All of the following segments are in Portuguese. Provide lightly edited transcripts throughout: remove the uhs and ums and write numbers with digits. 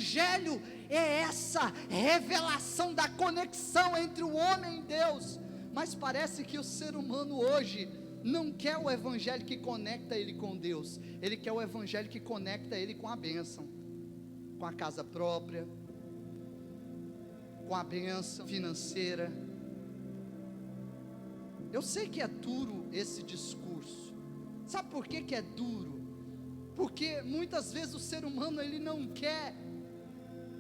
evangelho é essa revelação da conexão entre o homem e Deus. Mas parece que o ser humano hoje não quer o evangelho que conecta ele com Deus. Ele quer o evangelho que conecta ele com a bênção, com a casa própria, com a bênção financeira. Eu sei que é duro esse discurso. Sabe por que é duro? Porque muitas vezes o ser humano, ele não quer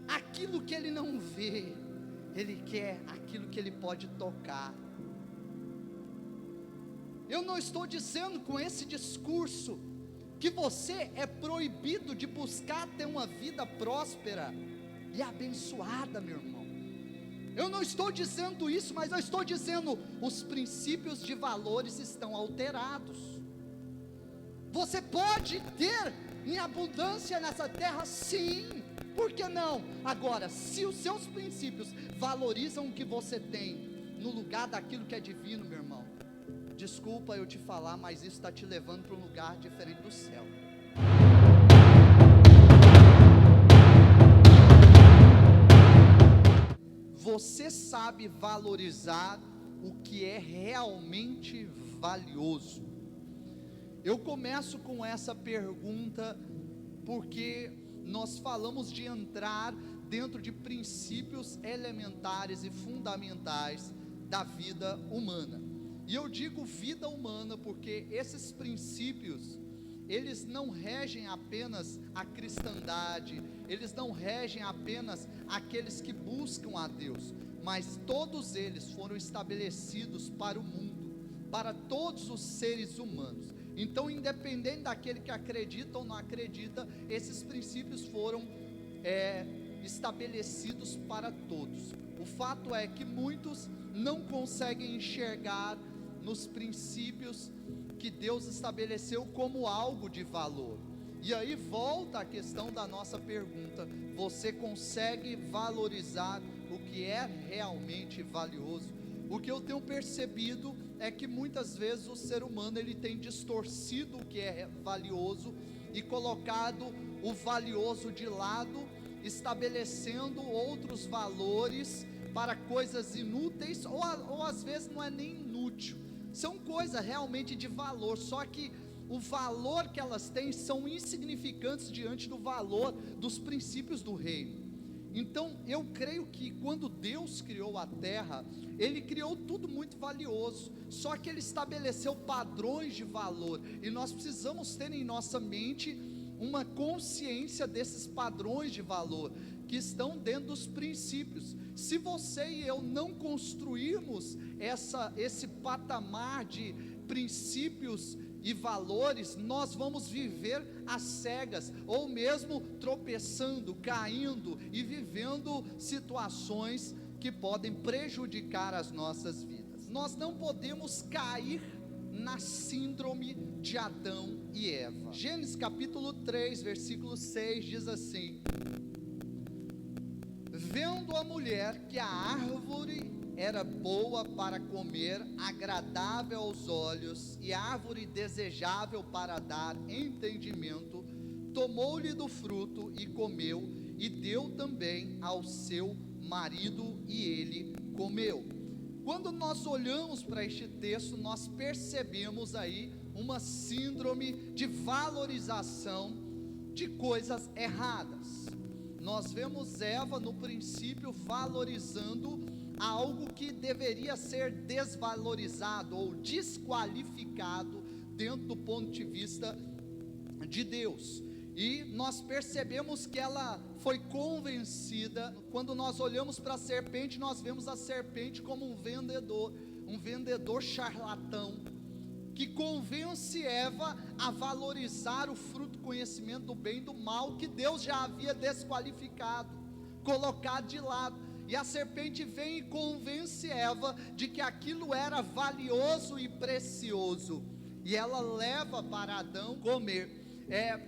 aquilo que ele não vê, ele quer aquilo que ele pode tocar. Eu não estou dizendo com esse discurso que você é proibido de buscar ter uma vida próspera e abençoada, meu irmão. Eu não estou dizendo isso, mas eu estou dizendo, os princípios de valores estão alterados. Você pode ter em abundância nessa terra, sim, por que não? Agora, se os seus princípios valorizam o que você tem, no lugar daquilo que é divino, meu irmão, desculpa eu te falar, mas isso está te levando para um lugar diferente do céu. Você sabe valorizar o que é realmente valioso? Eu começo com essa pergunta porque nós falamos de entrar dentro de princípios elementares e fundamentais da vida humana. E eu digo vida humana porque esses princípios, eles não regem apenas a cristandade, eles não regem apenas aqueles que buscam a Deus, mas todos eles foram estabelecidos para o mundo, para todos os seres humanos. Então, independente daquele que acredita ou não acredita, esses princípios foram estabelecidos para todos. O fato é que muitos não conseguem enxergar nos princípios que Deus estabeleceu como algo de valor. E aí volta a questão da nossa pergunta: você consegue valorizar o que é realmente valioso? O que eu tenho percebido é que muitas vezes o ser humano, ele tem distorcido o que é valioso e colocado o valioso de lado, estabelecendo outros valores para coisas inúteis, ou às vezes não é nem inútil, são coisas realmente de valor, só que o valor que elas têm são insignificantes diante do valor dos princípios do reino. Então eu creio que quando Deus criou a terra, Ele criou tudo muito valioso, só que Ele estabeleceu padrões de valor, e nós precisamos ter em nossa mente uma consciência desses padrões de valor, que estão dentro dos princípios. Se você e eu não construirmos esse patamar de princípios e valores, nós vamos viver às cegas, ou mesmo tropeçando, caindo e vivendo situações que podem prejudicar as nossas vidas. Nós não podemos cair na síndrome de Adão e Eva. Gênesis capítulo 3, versículo 6 diz assim: vendo a mulher que a árvore era boa para comer, agradável aos olhos, e árvore desejável para dar entendimento, tomou-lhe do fruto e comeu, e deu também ao seu marido, e ele comeu. Quando nós olhamos para este texto, nós percebemos aí uma síndrome de valorização de coisas erradas. Nós vemos Eva no princípio valorizando algo que deveria ser desvalorizado ou desqualificado dentro do ponto de vista de Deus. E nós percebemos que ela foi convencida. Quando nós olhamos para a serpente, nós vemos a serpente como um vendedor charlatão, que convence Eva a valorizar o fruto do conhecimento do bem e do mal, que Deus já havia desqualificado, colocado de lado. E a serpente vem e convence Eva de que aquilo era valioso e precioso, e ela leva para Adão comer.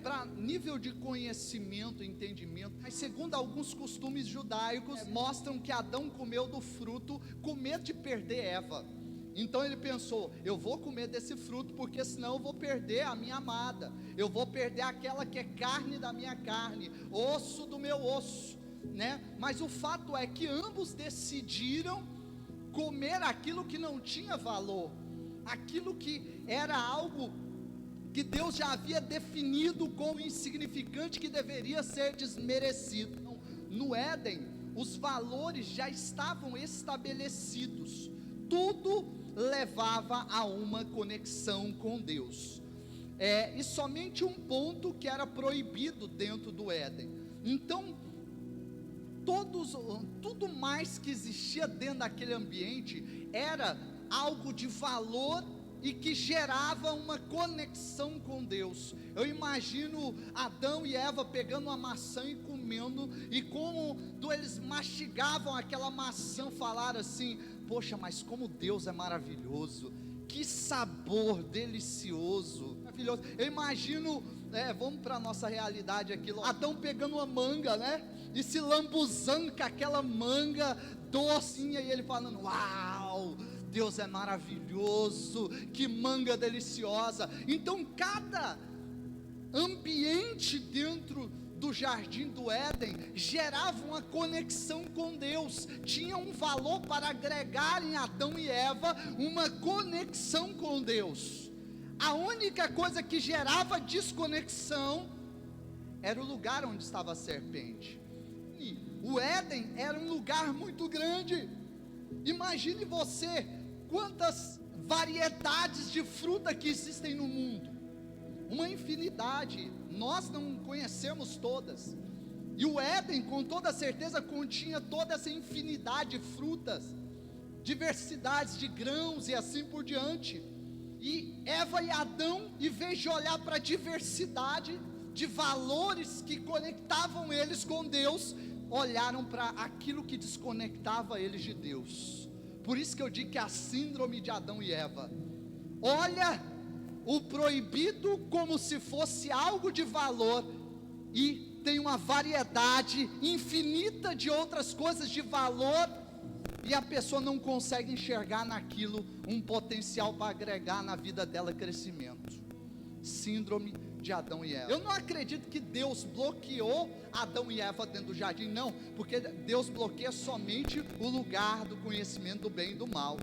Para nível de conhecimento, entendimento, mas segundo alguns costumes judaicos, mostram que Adão comeu do fruto com medo de perder Eva. Então ele pensou: eu vou comer desse fruto, porque senão eu vou perder a minha amada, eu vou perder aquela que é carne da minha carne, osso do meu osso, né? Mas o fato é que ambos decidiram comer aquilo que não tinha valor, aquilo que era algo que Deus já havia definido como insignificante, que deveria ser desmerecido. Então, no Éden, os valores já estavam estabelecidos, tudo levava a uma conexão com Deus, e somente um ponto que era proibido dentro do Éden. Então, tudo mais que existia dentro daquele ambiente era algo de valor e que gerava uma conexão com Deus. Eu imagino Adão e Eva pegando uma maçã e comendo, e quando eles mastigavam aquela maçã, falaram assim: poxa, mas como Deus é maravilhoso, que sabor delicioso, maravilhoso. Eu imagino, vamos para a nossa realidade aqui, Adão pegando uma manga, né, e se lambuzando com aquela manga docinha, e ele falando: uau, Deus é maravilhoso, que manga deliciosa. Então cada ambiente dentro do jardim do Éden gerava uma conexão com Deus, tinha um valor para agregar em Adão e Eva uma conexão com Deus. A única coisa que gerava desconexão era o lugar onde estava a serpente. E o Éden era um lugar muito grande. Imagine você quantas variedades de fruta que existem no mundo, uma infinidade, nós não conhecemos todas, e o Éden com toda certeza continha toda essa infinidade de frutas, diversidades de grãos e assim por diante. E Eva e Adão, em vez de olhar para a diversidade de valores que conectavam eles com Deus, olharam para aquilo que desconectava eles de Deus. Por isso que eu digo que é a síndrome de Adão e Eva. Olha o proibido como se fosse algo de valor, e tem uma variedade infinita de outras coisas de valor, e a pessoa não consegue enxergar naquilo um potencial para agregar na vida dela crescimento. Síndrome de Adão e Eva. Eu não acredito que Deus bloqueou Adão e Eva dentro do jardim, não, porque Deus bloqueia somente o lugar do conhecimento do bem e do mal.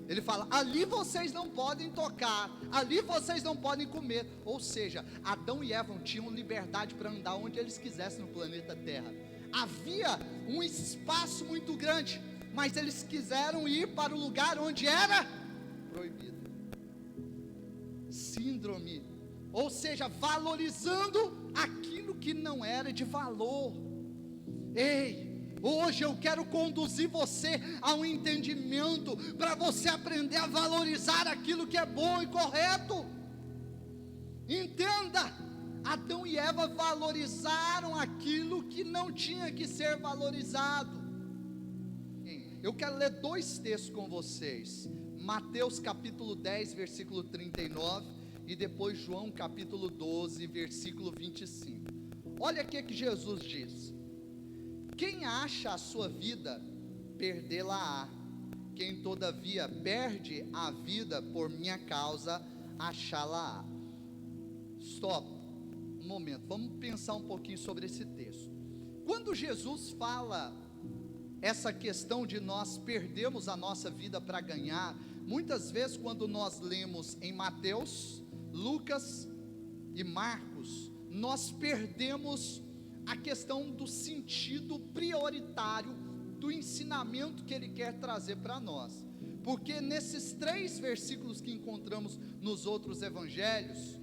Ele fala: ali vocês não podem tocar, ali vocês não podem comer. Ou seja, Adão e Eva tinham liberdade para andar onde eles quisessem no planeta Terra. Havia um espaço muito grande, mas eles quiseram ir para o lugar onde era proibido. Síndrome, ou seja, valorizando aquilo que não era de valor. Ei, hoje eu quero conduzir você a um entendimento, para você aprender a valorizar aquilo que é bom e correto. Entenda, Adão e Eva valorizaram aquilo que não tinha que ser valorizado. Eu quero ler dois textos com vocês, Mateus capítulo 10, versículo 39, e depois João capítulo 12, versículo 25. Olha o que Jesus diz: quem acha a sua vida, perdê-la-á. Quem todavia perde a vida por minha causa, achá-la-á. Stop, um momento, vamos pensar um pouquinho sobre esse texto. Quando Jesus fala essa questão de nós perdermos a nossa vida para ganhar, muitas vezes quando nós lemos em Mateus, Lucas e Marcos, nós perdemos a questão do sentido prioritário do ensinamento que ele quer trazer para nós, porque nesses 3 versículos que encontramos nos outros evangelhos,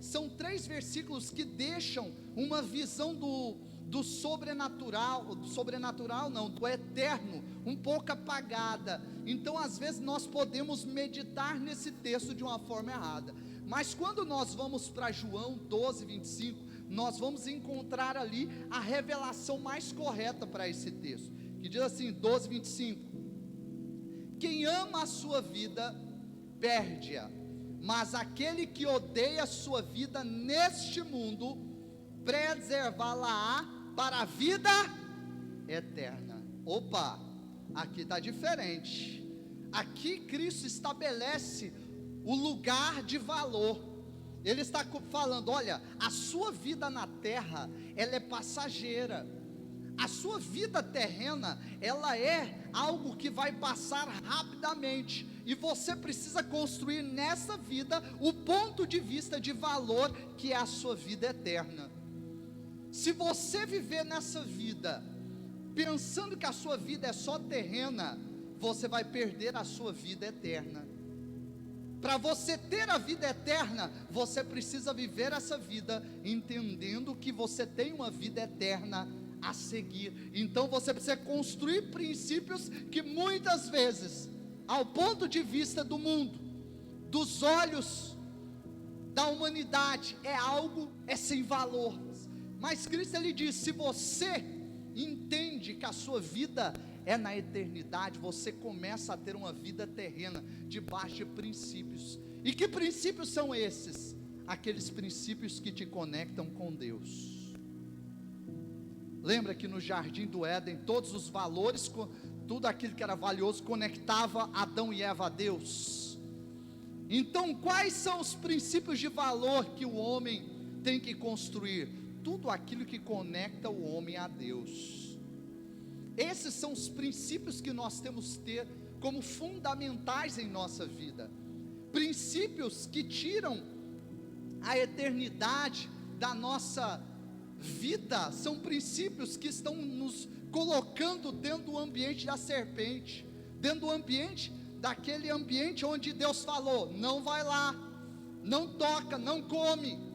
são 3 versículos que deixam uma visão do sobrenatural, do eterno, um pouco apagada. Então às vezes nós podemos meditar nesse texto de uma forma errada, mas quando nós vamos para João 12, 25, nós vamos encontrar ali a revelação mais correta para esse texto, que diz assim, 12, 25: quem ama a sua vida, perde-a, mas aquele que odeia a sua vida neste mundo, preservá-la-á para a vida eterna. Opa, aqui está diferente. Aqui Cristo estabelece o lugar de valor. Ele está falando: olha, a sua vida na terra, ela é passageira. A sua vida terrena, ela é algo que vai passar rapidamente, e você precisa construir nessa vida o ponto de vista de valor, que é a sua vida eterna. Se você viver nessa vida pensando que a sua vida é só terrena, você vai perder a sua vida eterna. Para você ter a vida eterna, você precisa viver essa vida entendendo que você tem uma vida eterna a seguir. Então você precisa construir princípios que muitas vezes, ao ponto de vista do mundo, dos olhos da humanidade, é sem valor. Mas Cristo, ele diz: se você entende que a sua vida é na eternidade, você começa a ter uma vida terrena, debaixo de princípios. E que princípios são esses? Aqueles princípios que te conectam com Deus. Lembra que no jardim do Éden, todos os valores, tudo aquilo que era valioso, conectava Adão e Eva a Deus. Então, quais são os princípios de valor que o homem tem que construir? Tudo aquilo que conecta o homem a Deus. Esses são os princípios que nós temos que ter como fundamentais em nossa vida. Princípios que tiram a eternidade da nossa vida, são princípios que estão nos colocando dentro do ambiente da serpente, dentro do ambiente, daquele ambiente onde Deus falou: não vai lá, não toca, não come.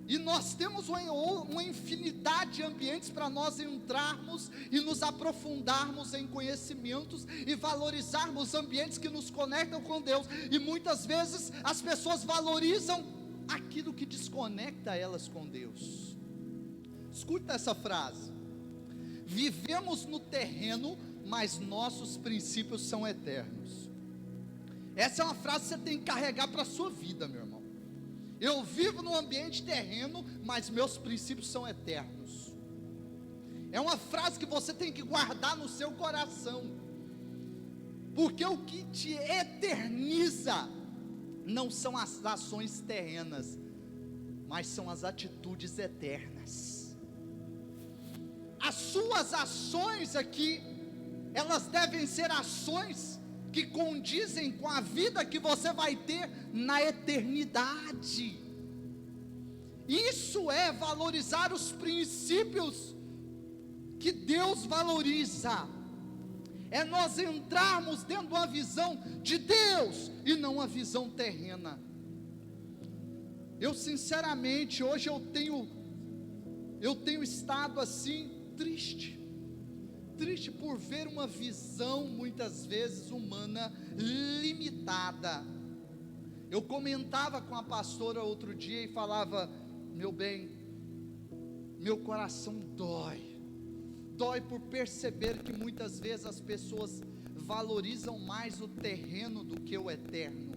E nós temos uma infinidade de ambientes para nós entrarmos e nos aprofundarmos em conhecimentos e valorizarmos ambientes que nos conectam com Deus. E muitas vezes as pessoas valorizam aquilo que desconecta elas com Deus. Escuta essa frase: vivemos no terreno, mas nossos princípios são eternos. Essa é uma frase que você tem que carregar para a sua vida, meu irmão. Eu vivo num ambiente terreno, mas meus princípios são eternos. É uma frase que você tem que guardar no seu coração, porque o que te eterniza não são as ações terrenas, mas são as atitudes eternas. As suas ações aqui, elas devem ser ações que condizem com a vida que você vai ter na eternidade. Isso é valorizar os princípios que Deus valoriza. É nós entrarmos dentro de uma visão de Deus e não uma visão terrena. Eu sinceramente, hoje eu tenho estado assim, triste por ver uma visão muitas vezes humana limitada. Eu comentava com a pastora outro dia e falava: meu bem, meu coração dói por perceber que muitas vezes as pessoas valorizam mais o terreno do que o eterno.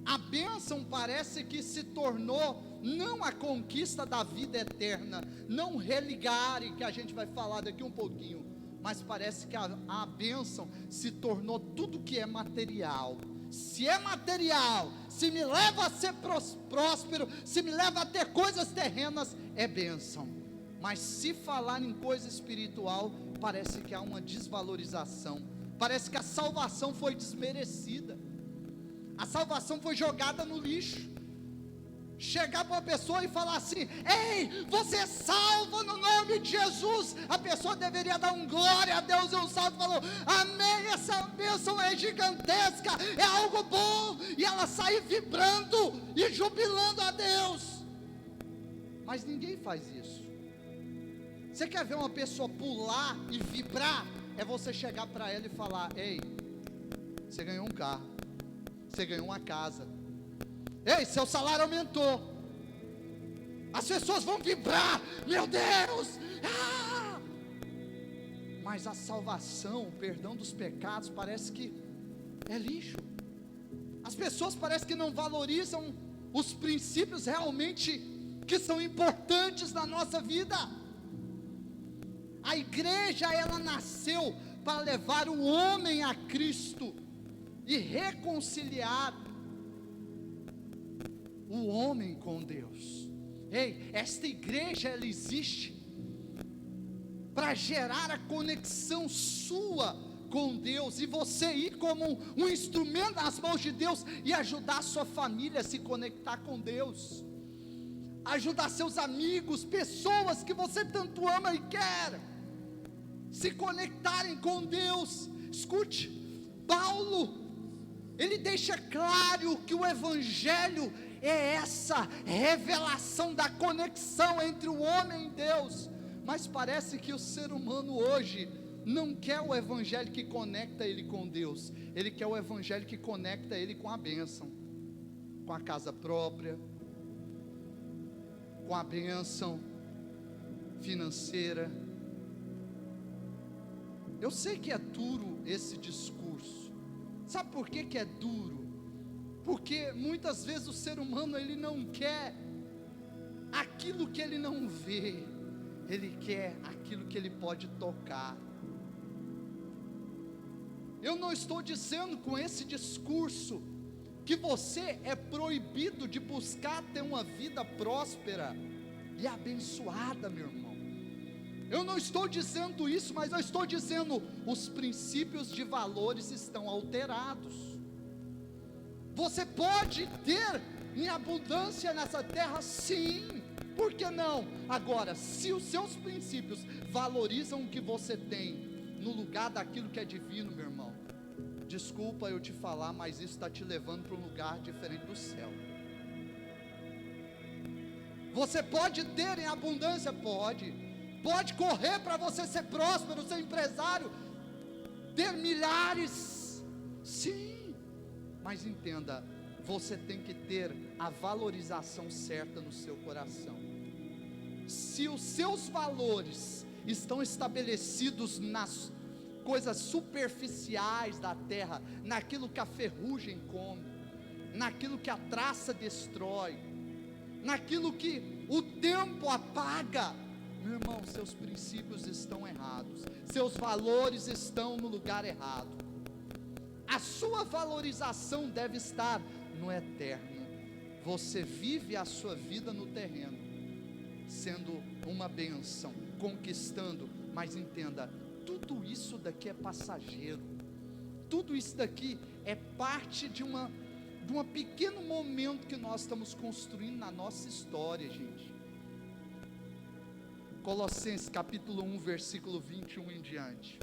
A bênção parece que se tornou não a conquista da vida eterna, não religar, e que a gente vai falar daqui um pouquinho, mas parece que a bênção se tornou tudo que é material. Se é material, se me leva a ser próspero, se me leva a ter coisas terrenas, é bênção. Mas se falar em coisa espiritual, parece que há uma desvalorização, parece que a salvação foi desmerecida, a salvação foi jogada no lixo. Chegar para uma pessoa e falar assim: ei, você é salvo no nome de Jesus, a pessoa deveria dar um glória a Deus e um salto, falou: amém, essa bênção é gigantesca, é algo bom, e ela sai vibrando e jubilando a Deus. Mas ninguém faz isso. Você quer ver uma pessoa pular e vibrar? É você chegar para ela e falar: ei, você ganhou um carro, você ganhou uma casa, ei, seu salário aumentou. As pessoas vão vibrar: meu Deus, Mas a salvação, o perdão dos pecados, parece que é lixo. As pessoas parecem que não valorizam os princípios realmente que são importantes na nossa vida. A igreja, ela nasceu para levar o homem a Cristo e reconciliar o homem com Deus. Ei, esta igreja, ela existe para gerar a conexão sua com Deus, e você ir como um instrumento nas mãos de Deus, e ajudar a sua família a se conectar com Deus, ajudar seus amigos, pessoas que você tanto ama e quer, se conectarem com Deus. Escute, Paulo, ele deixa claro que o Evangelho é essa revelação da conexão entre o homem e Deus, mas parece que o ser humano hoje não quer o Evangelho que conecta ele com Deus, ele quer o Evangelho que conecta ele com a bênção, com a casa própria, com a bênção financeira. Eu sei que é duro esse discurso. Sabe por que é duro? Porque muitas vezes o ser humano, ele não quer aquilo que ele não vê, ele quer aquilo que ele pode tocar. Eu não estou dizendo com esse discurso que você é proibido de buscar ter uma vida próspera e abençoada, meu irmão. Eu não estou dizendo isso, mas eu estou dizendo, os princípios de valores estão alterados. Você pode ter em abundância nessa terra, sim, por que não? Agora, se os seus princípios valorizam o que você tem no lugar daquilo que é divino, meu irmão, desculpa eu te falar, mas isso está te levando para um lugar diferente do céu. Você pode ter em abundância? Pode correr para você ser próspero, ser empresário, ter milhares, sim, mas entenda, você tem que ter a valorização certa no seu coração. Se os seus valores estão estabelecidos nas coisas superficiais da terra, naquilo que a ferrugem come, naquilo que a traça destrói, naquilo que o tempo apaga, meu irmão, seus princípios estão errados, seus valores estão no lugar errado. A sua valorização deve estar no eterno. Você vive a sua vida no terreno, sendo uma bênção, conquistando, mas entenda, tudo isso daqui é passageiro, tudo isso daqui é parte de um pequeno momento que nós estamos construindo na nossa história, gente. Colossenses capítulo 1, versículo 21 em diante.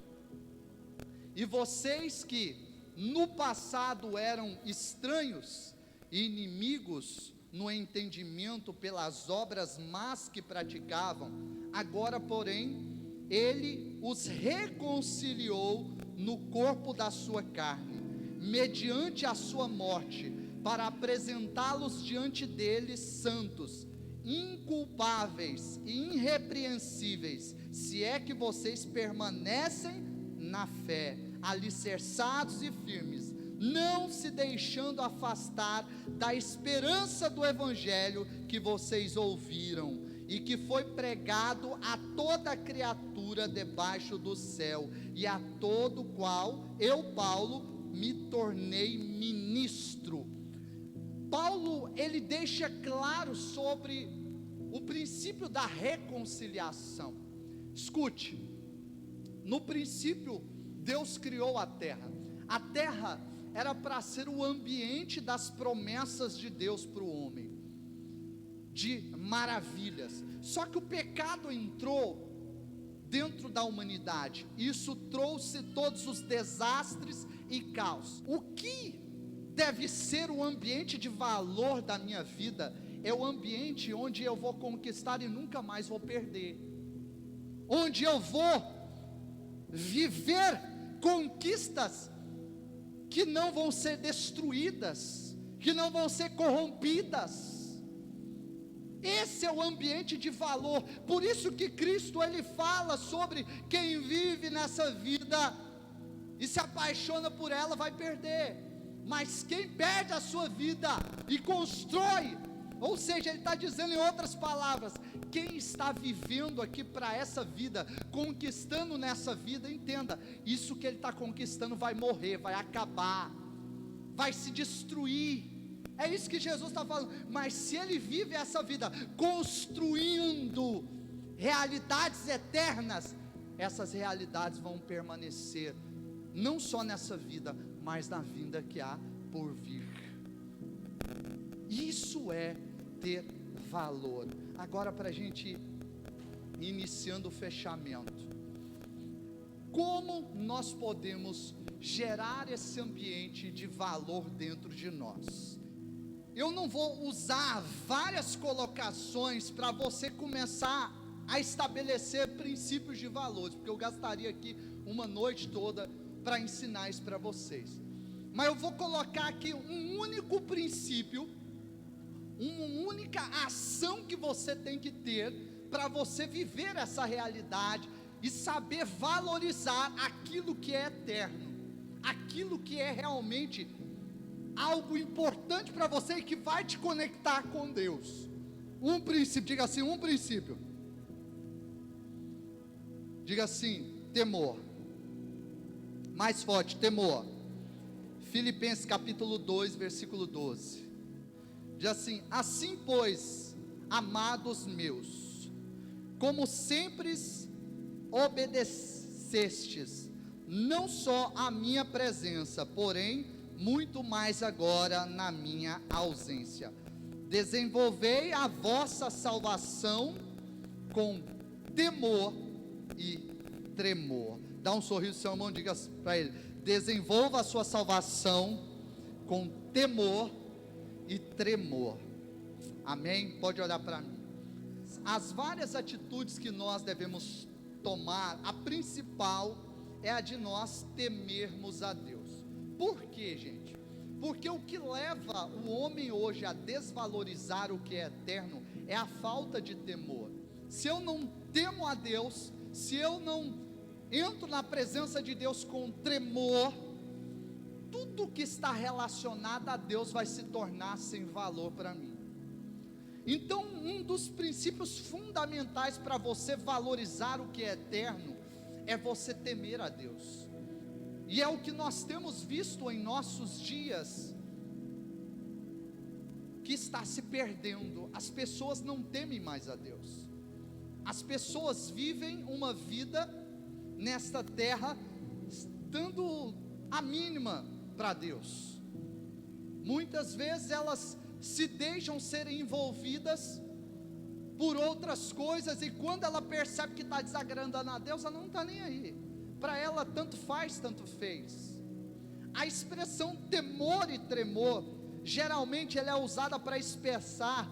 E vocês que no passado eram estranhos e inimigos no entendimento pelas obras más que praticavam, agora porém ele os reconciliou no corpo da sua carne, mediante a sua morte, para apresentá-los diante dele santos, inculpáveis e irrepreensíveis, se é que vocês permanecem na fé, alicerçados e firmes, não se deixando afastar da esperança do evangelho que vocês ouviram e que foi pregado a toda criatura debaixo do céu, e a todo qual eu, Paulo, me tornei ministro. Paulo, ele deixa claro sobre o princípio da reconciliação. Escute, no princípio Deus criou a terra era para ser o ambiente das promessas de Deus para o homem, de maravilhas, só que o pecado entrou dentro da humanidade, isso trouxe todos os desastres e caos. O que deve ser o ambiente de valor da minha vida? É o ambiente onde eu vou conquistar e nunca mais vou perder, onde eu vou viver conquistas que não vão ser destruídas, que não vão ser corrompidas. Esse é o ambiente de valor. Por isso que Cristo, ele fala sobre quem vive nessa vida e se apaixona por ela vai perder, mas quem perde a sua vida e constrói, ou seja, ele está dizendo em outras palavras, quem está vivendo aqui para essa vida, conquistando nessa vida, entenda, isso que ele está conquistando vai morrer, vai acabar, vai se destruir. É isso que Jesus está falando. Mas se ele vive essa vida construindo realidades eternas, essas realidades vão permanecer, não só nessa vida, mas na vinda que há por vir. Isso é ter valor. Agora, para a gente iniciando o fechamento, como nós podemos gerar esse ambiente de valor dentro de nós? Eu não vou usar várias colocações para você começar a estabelecer princípios de valores, porque eu gastaria aqui uma noite toda para ensinar isso para vocês. Mas eu vou colocar aqui um único princípio, uma única ação que você tem que ter para você viver essa realidade e saber valorizar aquilo que é eterno, aquilo que é realmente algo importante para você e que vai te conectar com Deus. Um princípio, diga assim, um princípio. Diga assim, temor. Mais forte, temor. Filipenses capítulo 2, versículo 12. Diz assim: assim pois, amados meus, como sempre obedecestes, não só a minha presença, porém, muito mais agora na minha ausência, desenvolvei a vossa salvação com temor e tremor. Dá um sorriso ao seu irmão, diga para ele: desenvolva a sua salvação com temor e tremor. Amém? Pode olhar para mim. As várias atitudes que nós devemos tomar, a principal é a de nós temermos a Deus. Por quê, gente? Porque o que leva o homem hoje a desvalorizar o que é eterno é a falta de temor. Se eu não temo a Deus, se eu não entro na presença de Deus com tremor, tudo que está relacionado a Deus vai se tornar sem valor para mim. Então, um dos princípios fundamentais para você valorizar o que é eterno é você temer a Deus. E é o que nós temos visto em nossos dias, que está se perdendo. As pessoas não temem mais a Deus. As pessoas vivem uma vida nesta terra dando a mínima para Deus. Muitas vezes elas se deixam ser envolvidas por outras coisas, e quando ela percebe que está desagradando a Deus, ela não está nem aí. Para ela tanto faz, tanto fez. A expressão temor e tremor, geralmente ela é usada para expressar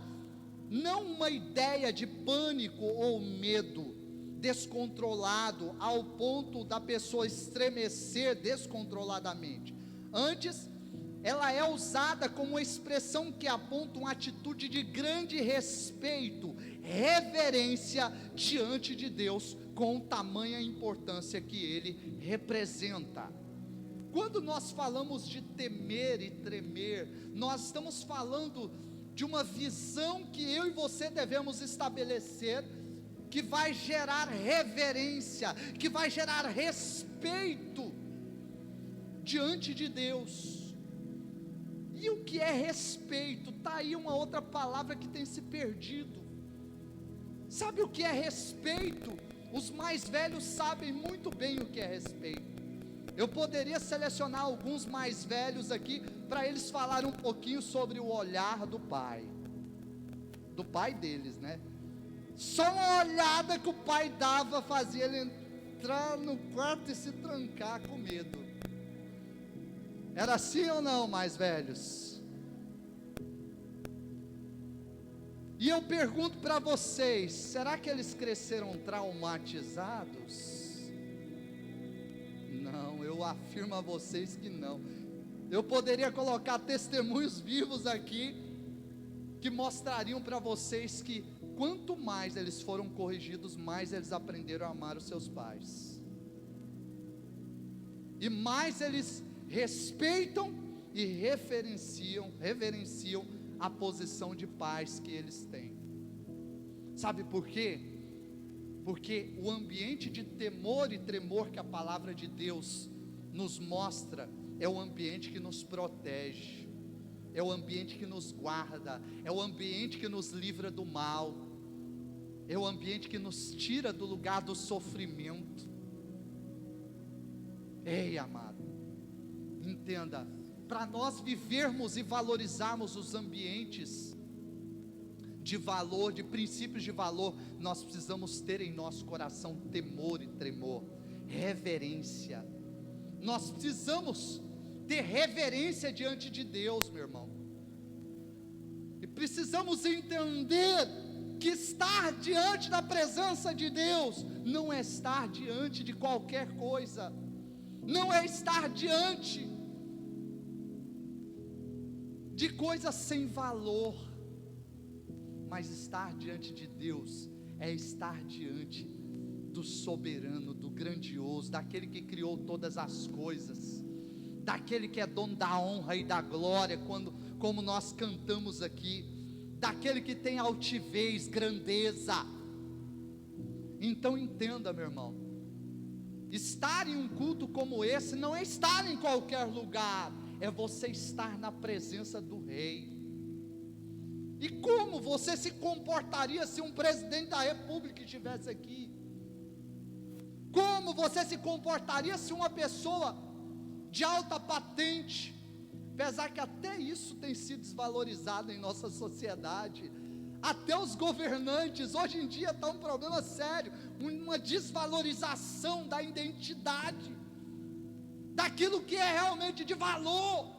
não uma ideia de pânico ou medo descontrolado ao ponto da pessoa estremecer descontroladamente. Antes, ela é usada como uma expressão que aponta uma atitude de grande respeito, reverência diante de Deus, com tamanha importância que Ele representa. Quando nós falamos de temer e tremer, nós estamos falando de uma visão que eu e você devemos estabelecer, que vai gerar reverência, que vai gerar respeito diante de Deus. E o que é respeito? Está aí uma outra palavra que tem se perdido. Sabe o que é respeito? Os mais velhos sabem muito bem o que é respeito. Eu poderia selecionar alguns mais velhos aqui, para eles falarem um pouquinho sobre o olhar do pai deles, né? Só uma olhada que o pai dava, fazia ele entrar no quarto e se trancar com medo. Era assim ou não, mais velhos? E eu pergunto para vocês, será que eles cresceram traumatizados? Não, eu afirmo a vocês que não. Eu poderia colocar testemunhos vivos aqui, que mostrariam para vocês que quanto mais eles foram corrigidos, mais eles aprenderam a amar os seus pais, e mais eles respeitam e reverenciam a posição de pais que eles têm. Sabe por quê? Porque o ambiente de temor e tremor que a palavra de Deus nos mostra é o ambiente que nos protege, é o ambiente que nos guarda, é o ambiente que nos livra do mal, é o ambiente que nos tira do lugar do sofrimento. Ei, amado, entenda, para nós vivermos e valorizarmos os ambientes de valor, de princípios de valor, nós precisamos ter em nosso coração temor e tremor, reverência. Nós precisamos ter reverência diante de Deus, meu irmão. E precisamos entender que estar diante da presença de Deus não é estar diante de qualquer coisa, não é estar diante de coisas sem valor, mas estar diante de Deus é estar diante do soberano, do grandioso, daquele que criou todas as coisas, daquele que é dono da honra e da glória, como nós cantamos aqui, daquele que tem altivez, grandeza. Então entenda, meu irmão, estar em um culto como esse não é estar em qualquer lugar, é você estar na presença do Rei. E como você se comportaria se um presidente da república estivesse aqui? Como você se comportaria se uma pessoa de alta patente, apesar que até isso tem sido desvalorizado em nossa sociedade, até os governantes, hoje em dia está um problema sério, uma desvalorização da identidade, daquilo que é realmente de valor.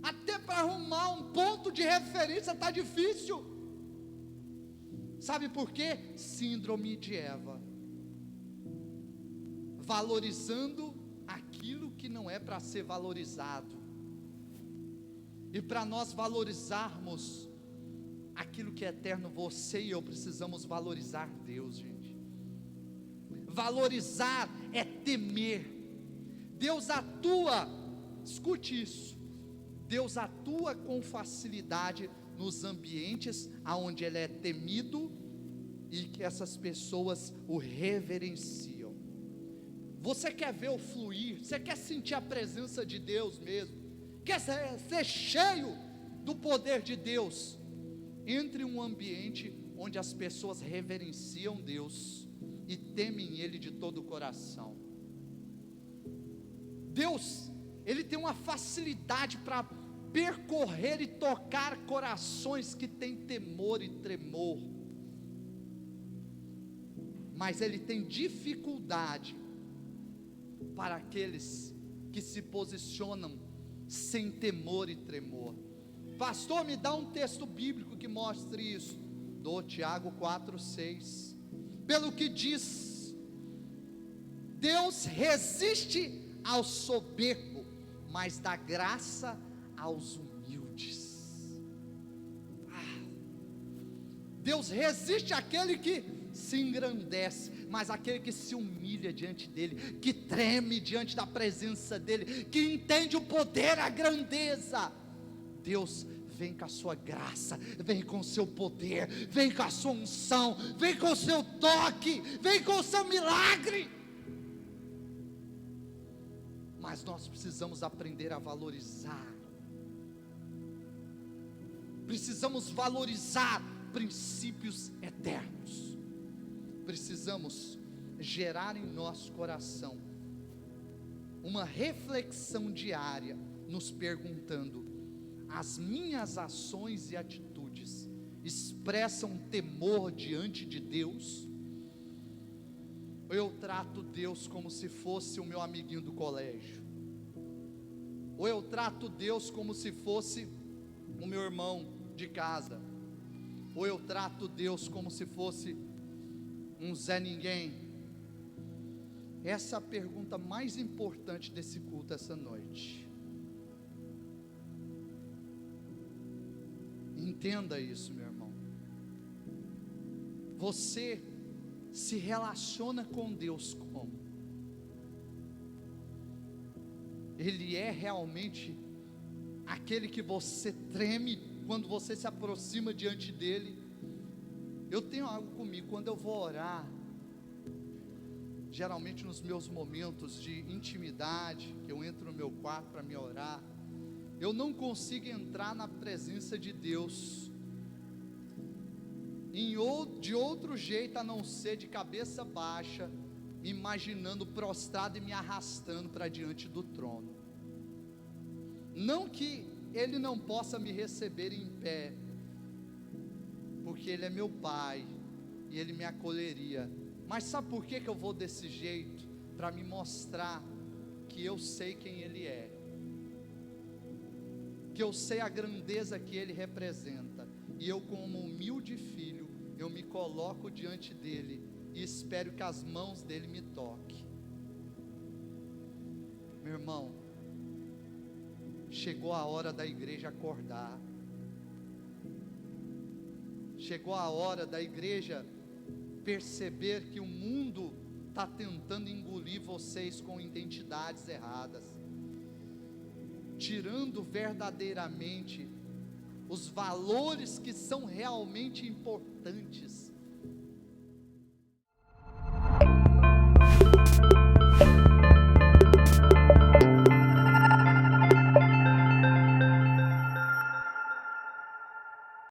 Até para arrumar um ponto de referência está difícil. Sabe por quê? Síndrome de Eva, valorizando aquilo que não é para ser valorizado. E para nós valorizarmos aquilo que é eterno, você e eu precisamos valorizar Deus, gente. Valorizar é temer. Deus atua, escute isso, Deus atua com facilidade nos ambientes aonde Ele é temido e que essas pessoas o reverenciam. Você quer ver o fluir? Você quer sentir a presença de Deus mesmo? Quer ser cheio do poder de Deus? Entre um ambiente onde as pessoas reverenciam Deus e temem Ele de todo o coração. Deus, Ele tem uma facilidade para percorrer e tocar corações que têm temor e tremor, mas Ele tem dificuldade para aqueles que se posicionam sem temor e tremor. Pastor, me dá um texto bíblico que mostre isso. Do Tiago 4:6. Pelo que diz, Deus resiste ao soberbo, mas dá graça aos humildes. Deus resiste àquele que se engrandece, mas aquele que se humilha diante dele, que treme diante da presença dele, que entende o poder, a grandeza. Deus vem com a sua graça, vem com o seu poder, vem com a sua unção, vem com o seu toque, vem com o seu milagre. Mas nós precisamos aprender a valorizar. Precisamos valorizar princípios eternos. Precisamos gerar em nosso coração uma reflexão diária, nos perguntando: as minhas ações e atitudes expressam temor diante de Deus? Ou eu trato Deus como se fosse o meu amiguinho do colégio? Ou eu trato Deus como se fosse o meu irmão de casa? Ou eu trato Deus como se fosse um Zé Ninguém? Essa é a pergunta mais importante desse culto essa noite. Entenda isso, meu irmão. Você se relaciona com Deus como? Ele é realmente aquele que você treme quando você se aproxima diante dele? Eu tenho algo comigo, quando eu vou orar, geralmente nos meus momentos de intimidade, que eu entro no meu quarto para me orar, eu não consigo entrar na presença de Deus de outro jeito a não ser de cabeça baixa, me imaginando prostrado e me arrastando para diante do trono. Não que Ele não possa me receber em pé, porque Ele é meu Pai e Ele me acolheria, mas sabe por que eu vou desse jeito? Para me mostrar que eu sei quem Ele é, que eu sei a grandeza que Ele representa, e eu, como humilde filho, eu me coloco diante dEle e espero que as mãos dEle me toquem. Meu irmão, chegou a hora da igreja acordar, chegou a hora da igreja perceber que o mundo está tentando engolir vocês com identidades erradas, tirando verdadeiramente os valores que são realmente importantes,